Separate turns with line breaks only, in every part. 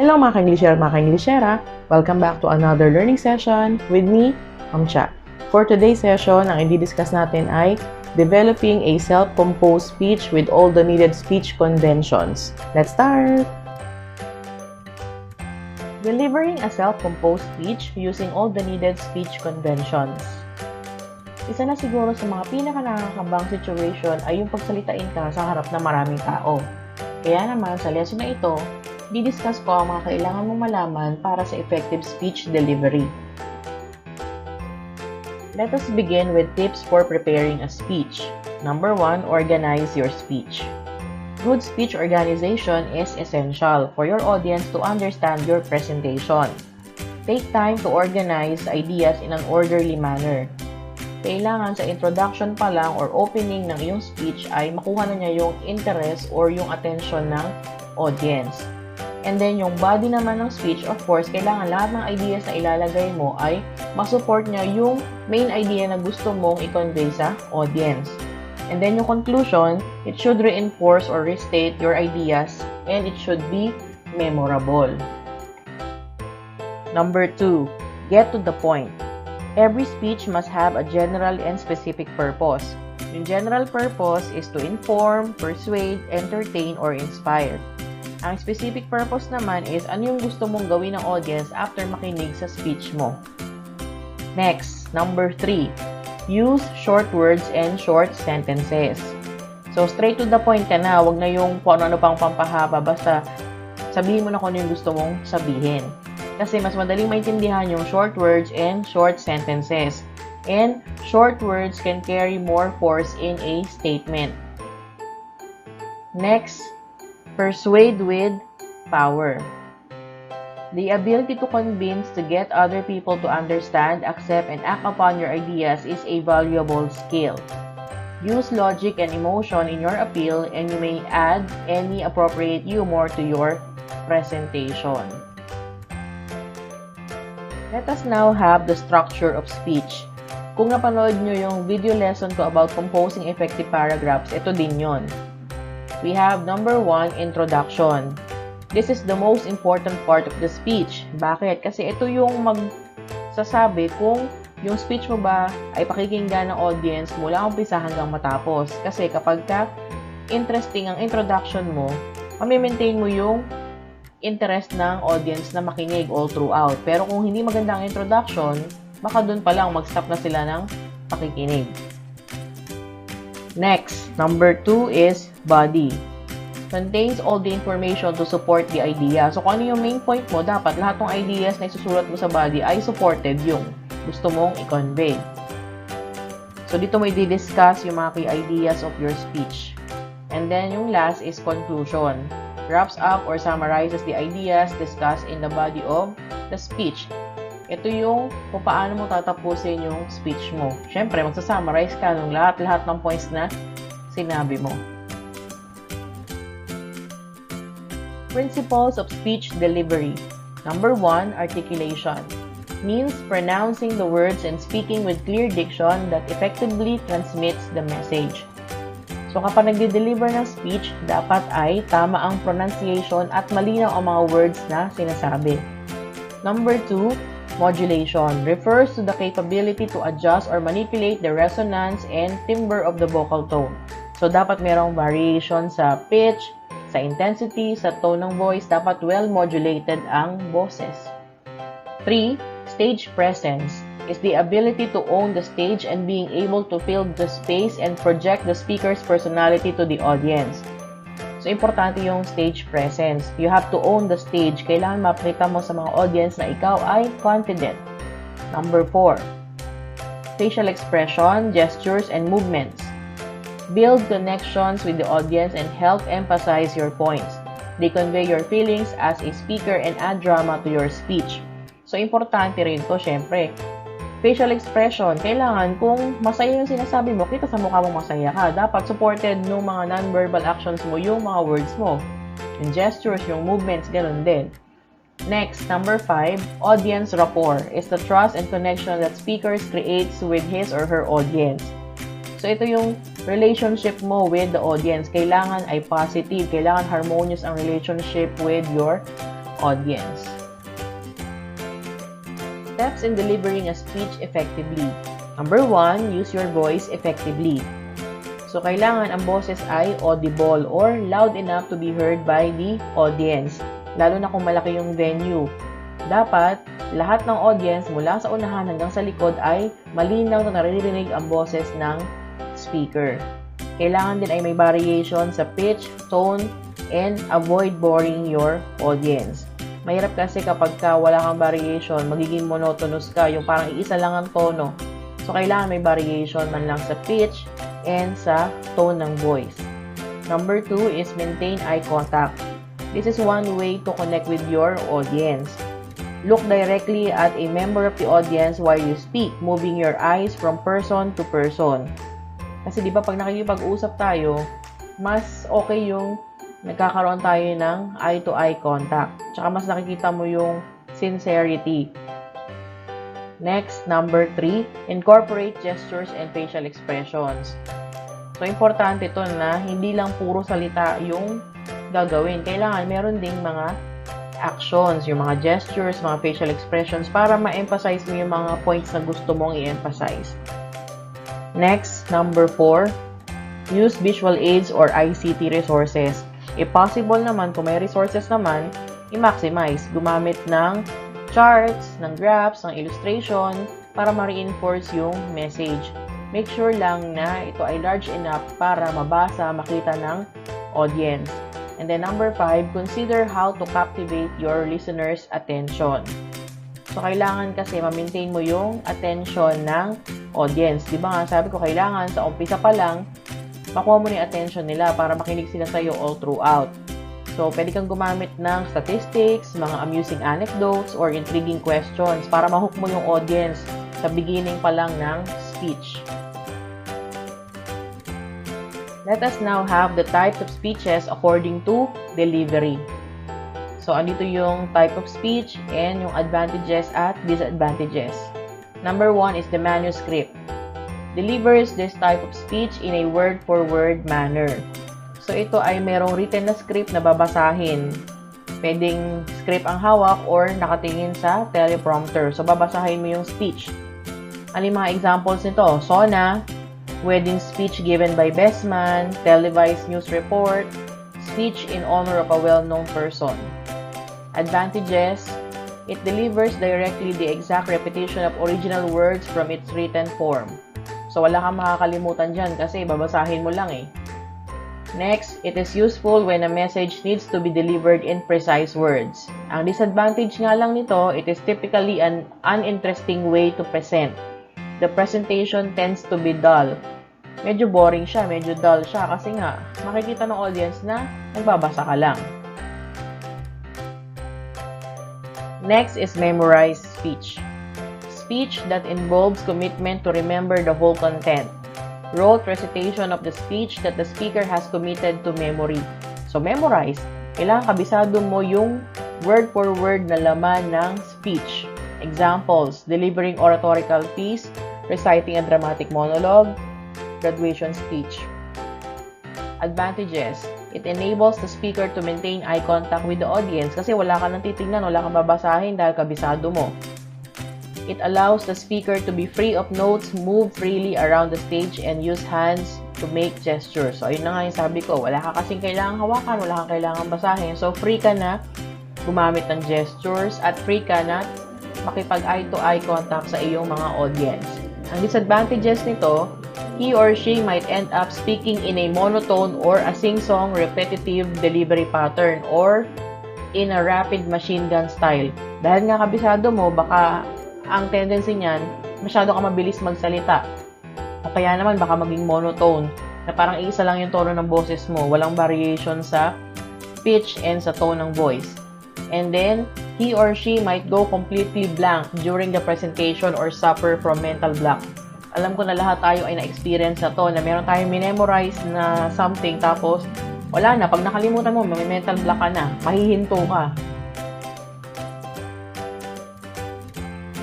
Hello mga ka-Englishera, mga ka-Englishera! Welcome back to another learning session with me, Ma'am Cha. For today's session, ang i-discuss natin ay developing a self-composed speech with all the needed speech conventions. Let's start! Delivering a self-composed speech using all the needed speech conventions. Isa na siguro sa mga pinaka-nakakabang situation ay yung pagsalitain ka sa harap ng maraming tao. Kaya naman sa lesson na ito, di-discuss ko ang mga kailangan mong malaman para sa effective speech delivery. Let us begin with tips for preparing a speech. Number 1, organize your speech. Good speech organization is essential for your audience to understand your presentation. Take time to organize ideas in an orderly manner. Kailangan sa introduction pa lang or opening ng iyong speech ay makuha na niya yung interest or yung attention ng audience. And then, yung body naman ng speech, of course, kailangan lahat ng ideas na ilalagay mo ay masupport niya yung main idea na gusto mong i-convey sa audience. And then, yung conclusion, it should reinforce or restate your ideas and it should be memorable. Number 2, get to the point. Every speech must have a general and specific purpose. Yung general purpose is to inform, persuade, entertain, or inspire. Ang specific purpose naman is ano yung gusto mong gawin ng audience after makinig sa speech mo. Next, number 3. Use short words and short sentences. So, straight to the point ka na. Huwag na yung kung ano pang pampahaba. Basta sabihin mo na kung ano yung gusto mong sabihin. Kasi mas madaling maintindihan yung short words and short sentences. And short words can carry more force in a statement. Next, persuade with power. The ability to convince, to get other people to understand, accept, and act upon your ideas is a valuable skill. Use logic and emotion in your appeal, and you may add any appropriate humor to your presentation. Let us now have the structure of speech. Kung napanood nyo yung video lesson ko about composing effective paragraphs, ito din yon. We have number 1, introduction. This is the most important part of the speech. Bakit? Kasi ito yung magsasabi kung yung speech mo ba ay pakikinggan ng audience mula umpisa hanggang matapos. Kasi kapag interesting ang introduction mo, mamimaintain mo yung interest ng audience na makinig all throughout. Pero kung hindi maganda ang introduction, baka dun pa lang mag-stop na sila ng pakikinig. Next, number 2 is body. Contains all the information to support the idea. So, kung ano yung main point mo, dapat lahat ng ideas na isusulat mo sa body ay supported yung gusto mong i-convey. So, dito mo i-discuss yung mga key ideas of your speech. And then, yung last is conclusion. Wraps up or summarizes the ideas discussed in the body of the speech. Ito yung kung paano mo tatapusin yung speech mo. Siyempre, magsa-summarize ka ng lahat ng points na sinabi mo. Principles of speech delivery. Number 1, articulation. Means pronouncing the words and speaking with clear diction that effectively transmits the message. So kapag nagde-deliver ng speech, dapat ay tama ang pronunciation at malinaw ang mga words na sinasabi. Number 2, modulation. Refers to the capability to adjust or manipulate the resonance and timbre of the vocal tone. So dapat merong variation sa pitch, sa intensity, sa tone ng voice, dapat well-modulated ang boses. 3. Stage presence is the ability to own the stage and being able to fill the space and project the speaker's personality to the audience. So, importante yung stage presence. You have to own the stage. Kailangan mapakita mo sa mga audience na ikaw ay confident. Number 4. Facial expression, gestures, and movements. Build connections with the audience and help emphasize your points. They convey your feelings as a speaker and add drama to your speech. So, importante rin to, syempre. Facial expression, kailangan kung masaya yung sinasabi mo, kita sa mukha mong masaya ka. Dapat supported ng mga non-verbal actions mo yung mga words mo. Yung gestures, yung movements, ganun din. Next, number 5, audience rapport is the trust and connection that speakers creates with his or her audience. So, ito yung relationship mo with the audience. Kailangan ay positive. Kailangan harmonious ang relationship with your audience. Steps in delivering a speech effectively. Number 1, use your voice effectively. So, kailangan ang boses ay audible or loud enough to be heard by the audience, lalo na kung malaki yung venue. Dapat, lahat ng audience mula sa unahan hanggang sa likod ay malinaw na naririnig ang boses ng speaker. Kailangan din ay may variation sa pitch, tone, and avoid boring your audience. Mahirap kasi kapag wala kang variation, magiging monotonous ka, yung parang iisa lang ang tono. So, kailangan may variation man lang sa pitch and sa tone ng voice. Number 2 is maintain eye contact. This is one way to connect with your audience. Look directly at a member of the audience while you speak, moving your eyes from person to person. Kasi di ba pag nakikipag-usap tayo, mas okay yung nagkakaroon tayo ng eye-to-eye contact. Tsaka mas nakikita mo yung sincerity. Next, number 3, incorporate gestures and facial expressions. So, importante ito na hindi lang puro salita yung gagawin. Kailangan meron ding mga actions, yung mga gestures, mga facial expressions para ma-emphasize mo yung mga points na gusto mong i-emphasize. Next, number 4, use visual aids or ICT resources. If possible naman, kung may resources naman, i-maximize. Gumamit ng charts, ng graphs, ng illustration para ma-reinforce yung message. Make sure lang na ito ay large enough para mabasa, makita ng audience. And then number 5, consider how to captivate your listeners' attention. So, kailangan kasi ma-maintain mo yung attention ng audience. Di ba nga, sabi ko, kailangan sa umpisa pa lang, makuha mo na yung attention nila para makinig sila sa'yo all throughout. So, pwede kang gumamit ng statistics, mga amusing anecdotes, or intriguing questions para ma-hook mo yung audience sa beginning pa lang ng speech. Let us now have the types of speeches according to delivery. So, andito yung type of speech and yung advantages at disadvantages. Number 1 is the manuscript. Delivers this type of speech in a word-for-word manner. So, ito ay merong written na script na babasahin. Pwedeng script ang hawak or nakatingin sa teleprompter. So, babasahin mo yung speech. Ano yung mga examples nito? SONA, wedding speech given by best man, televised news report, speech in honor of a well-known person. Advantages, it delivers directly the exact repetition of original words from its written form. So, wala kang makakalimutan dyan kasi babasahin mo lang eh. Next, it is useful when a message needs to be delivered in precise words. Ang disadvantage nga lang nito, it is typically an uninteresting way to present. The presentation tends to be dull. Medyo boring siya, medyo dull siya kasi nga makikita ng audience na nagbabasa ka lang. Next is memorized speech. Speech that involves commitment to remember the whole content. Rote recitation of the speech that the speaker has committed to memory. So, memorize. Kailangan kabisado mo yung word for word na laman ng speech. Examples, delivering oratorical piece, reciting a dramatic monologue, graduation speech. Advantages, it enables the speaker to maintain eye contact with the audience kasi wala ka nang titignan, wala kang babasahin dahil kabisado mo. It allows the speaker to be free of notes, move freely around the stage, and use hands to make gestures. So, ayun na nga yung sabi ko, wala ka kasing kailangang hawakan, wala kang kailangang basahin. So, free ka na gumamit ng gestures at free ka na makipag eye-to-eye contact sa iyong mga audience. Ang disadvantages nito, he or she might end up speaking in a monotone or a sing-song repetitive delivery pattern or in a rapid machine gun style. Dahil nga kabisado mo, baka ang tendency niyan, masyado ka mabilis magsalita. O kaya naman, baka maging monotone, na parang isa lang yung tono ng boses mo, walang variation sa pitch and sa tone ng voice. And then, he or she might go completely blank during the presentation or suffer from mental block. Alam ko na lahat tayo ay na-experience na to, na meron tayong minemorize na something, tapos wala na, pag nakalimutan mo, may mental block ka na, mahihinto ka.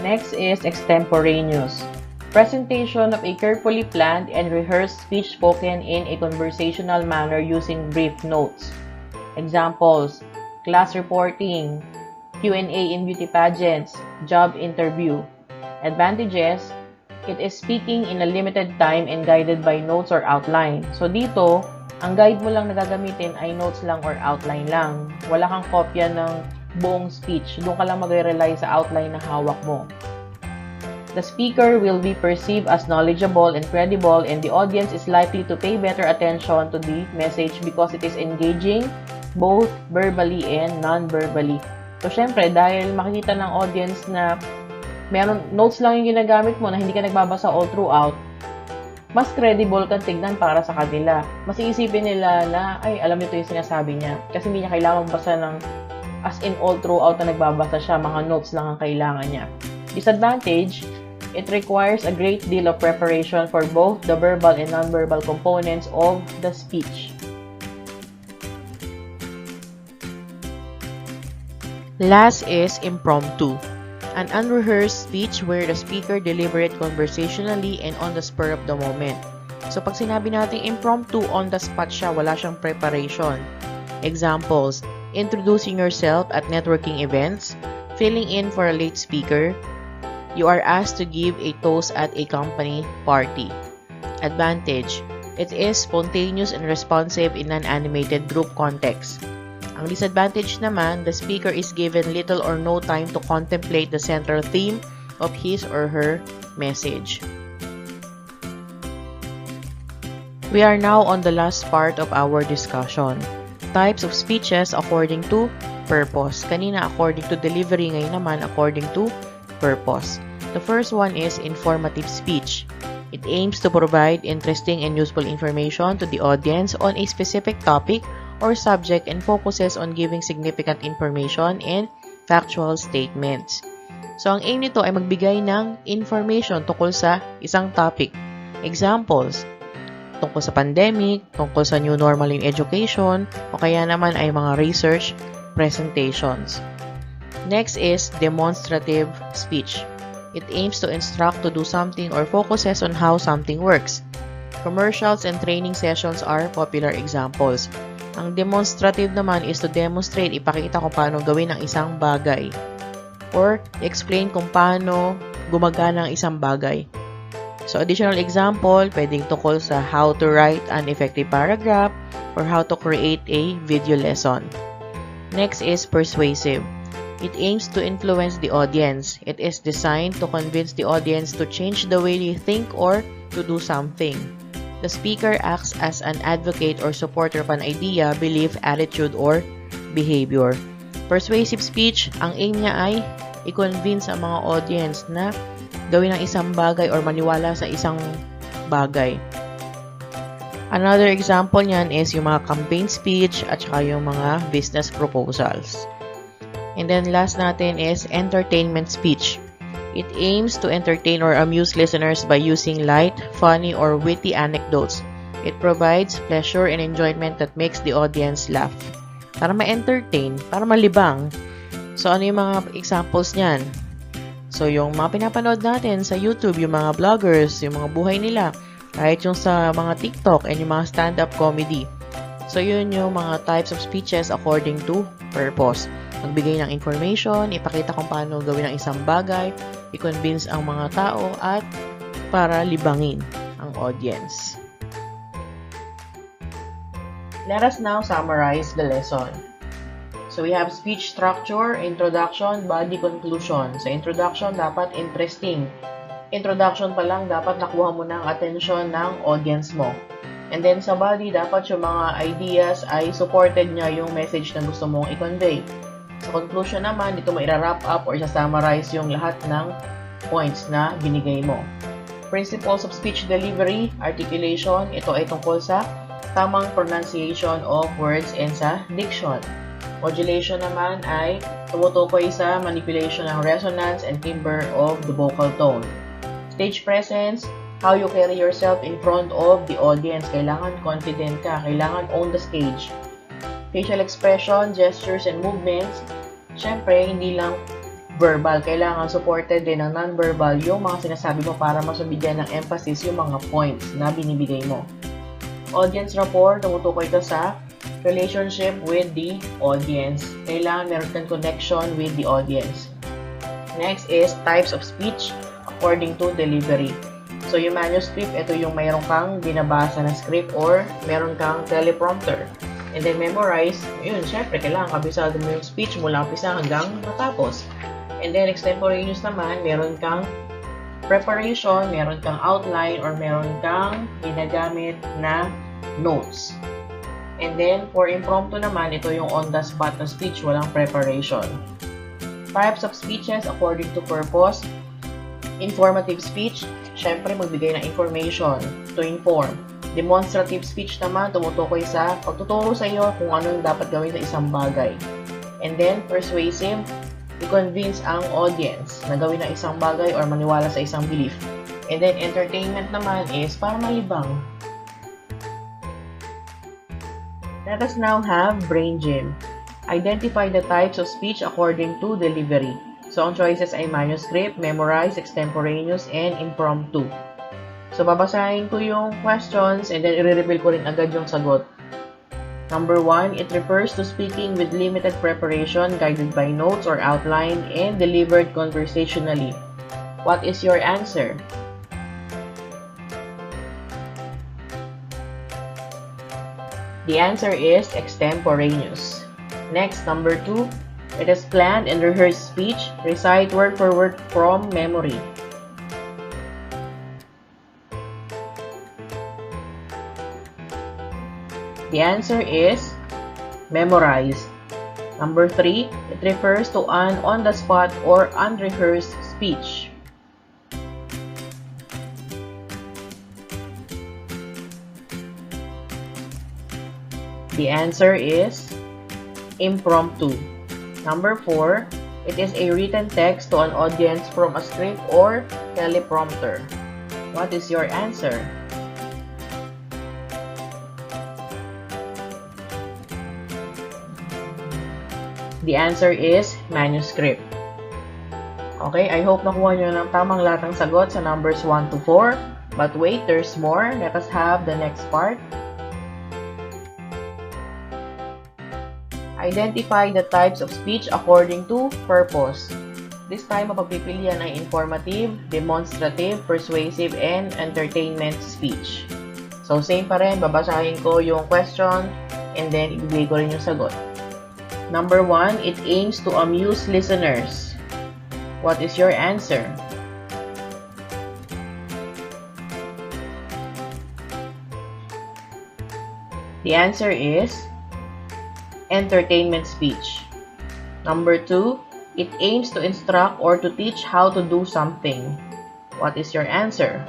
Next is extemporaneous. Presentation of a carefully planned and rehearsed speech spoken in a conversational manner using brief notes. Examples, class reporting, Q&A in beauty pageants, job interview. Advantages, it is speaking in a limited time and guided by notes or outline. So dito, ang guide mo lang na gagamitin ay notes lang or outline lang. Wala kang kopya ng buong speech. Doon ka lang mag-rely sa outline na hawak mo. The speaker will be perceived as knowledgeable and credible, and the audience is likely to pay better attention to the message because it is engaging both verbally and non-verbally. So, syempre, dahil makikita ng audience na meron notes lang yung ginagamit mo na hindi ka nagbabasa all throughout, mas credible kang tignan para sa kanila. Mas iisipin nila na, ay, alam nito yung sinasabi niya. Kasi hindi niya kailangan basa ng as in all throughout na nagbabasa siya, mga notes lang ang kailangan niya. Disadvantage, it requires a great deal of preparation for both the verbal and non-verbal components of the speech. Last is impromptu, an unrehearsed speech where the speaker deliberate conversationally and on the spur of the moment. So pag sinabi natin impromptu, on the spot siya, wala siyang preparation. Examples, introducing yourself at networking events, filling in for a late speaker, you are asked to give a toast at a company party. Advantage, it is spontaneous and responsive in an animated group context. Ang disadvantage naman, the speaker is given little or no time to contemplate the central theme of his or her message. We are now on the last part of our discussion. Types of speeches according to purpose. Kanina according to delivery, ngayon naman according to purpose. The first one is informative speech. It aims to provide interesting and useful information to the audience on a specific topic or subject and focuses on giving significant information and factual statements. So, ang aim nito ay magbigay ng information tungkol sa isang topic. Examples, tungkol sa pandemic, tungkol sa new normal in education, o kaya naman ay mga research presentations. Next is demonstrative speech. It aims to instruct to do something or focuses on how something works. Commercials and training sessions are popular examples. Ang demonstrative naman is to demonstrate, ipakita kung paano gawin ang isang bagay. Or explain kung paano gumagana ang isang bagay. So, additional example, pwedeng tungkol sa how to write an effective paragraph or how to create a video lesson. Next is persuasive. It aims to influence the audience. It is designed to convince the audience to change the way they think or to do something. The speaker acts as an advocate or supporter of an idea, belief, attitude, or behavior. Persuasive speech, ang aim niya ay i-convince ang mga audience na gawin ang isang bagay or maniwala sa isang bagay. Another example niyan is yung mga campaign speech at saka yung mga business proposals. And then last natin is entertainment speech. It aims to entertain or amuse listeners by using light, funny, or witty anecdotes. It provides pleasure and enjoyment that makes the audience laugh. Para ma-entertain, para malibang. So, ano yung mga examples niyan? So, yung mga pinapanood natin sa YouTube, yung mga vloggers, yung mga buhay nila, kahit yung sa mga TikTok and yung mga stand-up comedy. So, yun yung mga types of speeches according to purpose. Magbigay ng information, ipakita kung paano gawin ang isang bagay, i-convince ang mga tao, at para libangin ang audience. Let us now summarize the lesson. So we have speech structure, introduction, body, conclusion. Sa introduction, dapat interesting. Introduction pa lang, dapat nakuha mo ng attention ng audience mo. And then sa body, dapat yung mga ideas ay supported niya yung message na gusto mong i-convey. Sa conclusion naman, dito mo i-wrap up or i-summarize yung lahat ng points na binigay mo. Principles of speech delivery, articulation, ito ay tungkol sa tamang pronunciation of words and sa diction. Modulation naman ay tumutukoy sa manipulation ng resonance and timbre of the vocal tone. Stage presence, how you carry yourself in front of the audience. Kailangan confident ka, kailangan own the stage. Facial expression, gestures, and movements. Siyempre, hindi lang verbal. Kailangan supported din ng non-verbal yung mga sinasabi mo para mas mabigyan ng emphasis yung mga points na binibigay mo. Audience rapport, tumutukoy ka sa relationship with the audience. Kailangan meron kang connection with the audience. Next is types of speech according to delivery. So, yung manuscript, ito yung mayroon kang binabasa na script or meron kang teleprompter. And then memorize, yun, syempre, kailangan kabisado mo yung speech mula umpisa hanggang matapos. And then extemporaneous naman, meron kang preparation, meron kang outline, or meron kang ginagamit na notes. And then, for impromptu naman, ito yung on-the-spot na speech, walang preparation. Types of speeches according to purpose. Informative speech, syempre magbigay ng information to inform. Demonstrative speech naman, tumutukoy sa pagtuturo sa iyo kung ano yung dapat gawin sa isang bagay. And then, persuasive, i-convince ang audience na gawin ang isang bagay or maniwala sa isang belief. And then, entertainment naman is para malibang. Let us now have brain gym. Identify the types of speech according to delivery. So, ang choices ay manuscript, memorize, extemporaneous, and impromptu. So, babasahin ko yung questions and then i-reveal ko rin agad yung sagot. Number 1, it refers to speaking with limited preparation, guided by notes or outline, and delivered conversationally. What is your answer? The answer is extemporaneous. Next, number 2, it is planned and rehearsed speech, recite word for word from memory. The answer is memorized. Number 3, it refers to an on-the-spot or unrehearsed speech. The answer is impromptu. Number 4, it is a written text to an audience from a script or teleprompter. What is your answer? The answer is manuscript. Okay, I hope nakuha nyo ng tamang lahat ng sagot sa numbers 1 to 4. But wait, there's more. Let us have the next part. Identify the types of speech according to purpose. This time, mapagpipilian ay informative, demonstrative, persuasive, and entertainment speech. So, same pa rin, babasahin ko yung question and then ibigay ko rin yung sagot. Number 1, it aims to amuse listeners. What is your answer? The answer is entertainment speech. Number 2, it aims to instruct or to teach how to do something. What is your answer?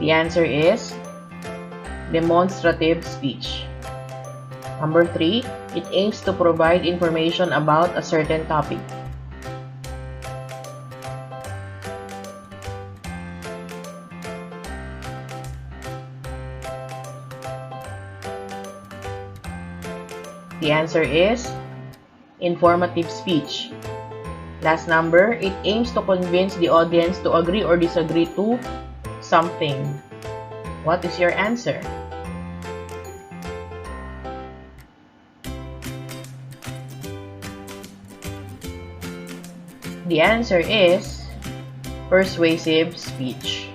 The answer is demonstrative speech. Number 3, it aims to provide information about a certain topic. The answer is informative speech. Last number, it aims to convince the audience to agree or disagree to something. What is your answer? The answer is persuasive speech.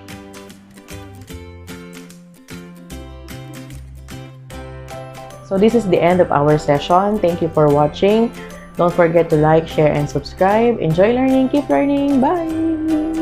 So this is the end of our session. Thank you for watching. Don't forget to like, share, and subscribe. Enjoy learning. Keep learning. Bye!